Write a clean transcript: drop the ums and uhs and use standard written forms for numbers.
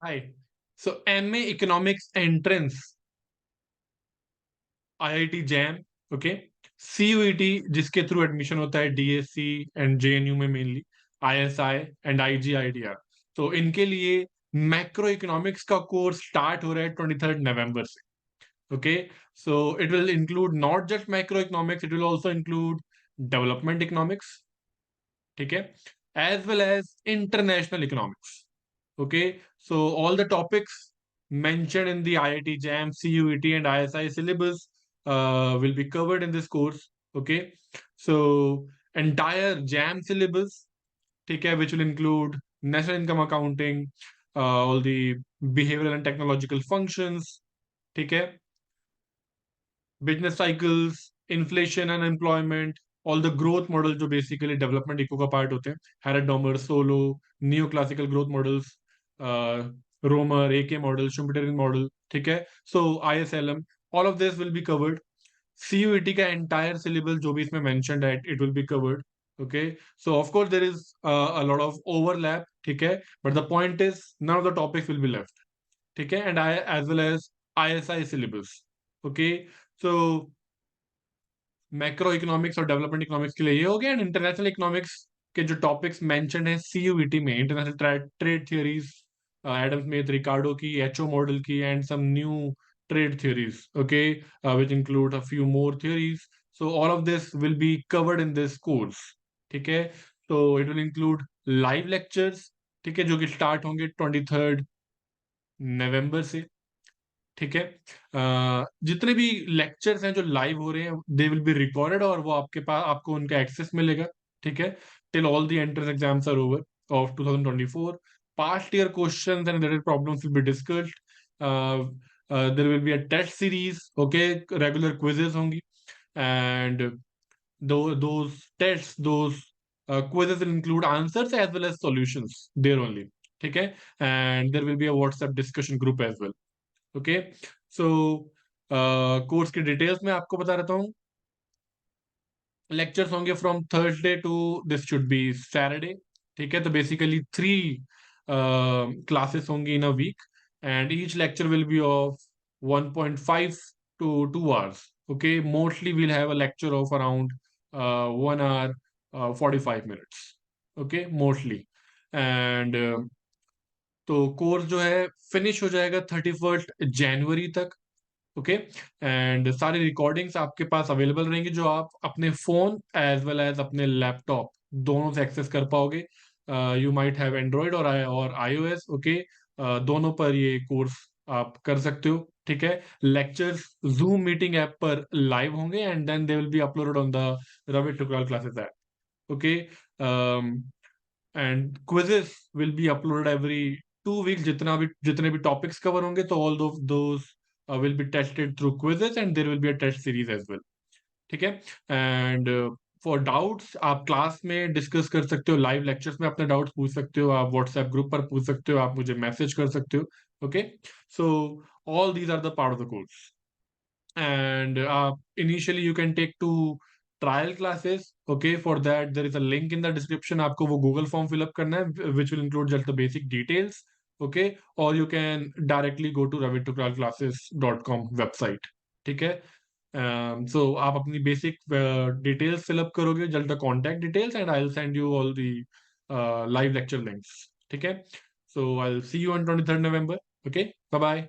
Hi. So MA Economics entrance, IIT JAM, okay. CUET जिसके through admission होता है DSC and JNU में mainly, ISI and IGIDR. तो इनके लिए मैक्रो इकोनॉमिक्स का कोर्स स्टार्ट हो रहा है 23 नवंबर से. Okay, so it will include not just macroeconomics, it will also include development economics, ठीक है, as well as international economics. Okay, so all the topics mentioned in the IIT JAM, CUET, and ISI syllabus will be covered in this course. Okay, so entire JAM syllabus, ठीक है, which will include national income accounting, all the behavioral and technological functions, ठीक है, business cycles, inflation and employment, all the growth model जो basically development eco का part होते हैं, Harrod Domar, Solow, neoclassical growth models, Romer, AK model, Schumpeterian model, ठीक है. So ISLM, all of this will be covered. CUET का entire syllabus जो भी इसमें मेंशन्ड है, it will be covered. Okay, so of course there is a lot of overlap, ठीक है, but the point is none of the topics will be left, ठीक है, and I as well as ISI syllabus. Okay, so macro economics और development economics के लिए ये हो गया. एंड इंटरनेशनल इकोनॉमिक्स के जो टॉपिक्स मेंशन्ड है CUET में, international trade theories, Adam Smith, Ricardo की, HO मॉडल की, and some new trade theories, okay, which include a few more theories. So all of this will be covered in this course, ठीक है. तो it will include live lectures, ठीक है, जो कि start होंगे 23 नवंबर से, ठीक है. जितने भी लेक्चर्स हैं जो लाइव हो रहे हैं, दे विल बी रिकॉर्डेड, और वो आपके पास, आपको उनका एक्सेस मिलेगा, ठीक है, till all the entrance exams are over of 2024. Past year questions and related problems will be discussed. There will be a test series, okay, regular quizzes होंगी, and those tests, those quizzes will include answers as well as solutions there only, ठीक है, and there will be a WhatsApp discussion group as well. Okay, so course की details में आपको बता देता हूँ. Lectures होंगे from Thursday to this should be Saturday, ठीक है. तो बेसिकली 3 क्लासेस होंगी in a week, and each lecture will be of 1.5 to 2 hours. Okay, mostly we'll have a lecture of around 1 hour 45 minutes. Okay, mostly. And तो course जो है finish हो जाएगा 31 जनवरी तक. ओके, एंड सारी रिकॉर्डिंग्स आपके पास available रहेंगी, जो आप अपने फोन एज वेल एज अपने लैपटॉप दोनों से एक्सेस कर पाओगे. यू माइट हैव एंड्रॉयड और iOS. ओके, दोनों पर ये कोर्स आप कर सकते हो, ठीक है. लेक्चर्स जूम मीटिंग ऐप पर लाइव होंगे, and then they will be uploaded on the Ravit Tukral classes app. Okay, and quizzes will be uploaded every 2 weeks. जितने भी टॉपिक्स कवर होंगे, तो all those will be tested through quizzes, and there will be a test series as well, ठीक है. And for doubts आप class में discuss कर सकते हो, लाइव लेक्चर्स में अपने डाउट्स पूछ सकते हो, आप व्हाट्सएप ग्रुप पर पूछ सकते हो, आप मुझे मैसेज कर सकते हो. Okay, so all these are the part of the course. And initially you can take 2 trial classes. Okay, for that there is a link in the description. आपको वो Google form fill up करना है, which will include just the basic details. Okay, or you can directly go to ravittukralclasses.com website, ठीक है. So आप अपनी basic details fill up करोगे, just the contact details, and I'll send you all the live lecture links, ठीक है. So I'll see you on 23rd November. Okay, bye bye.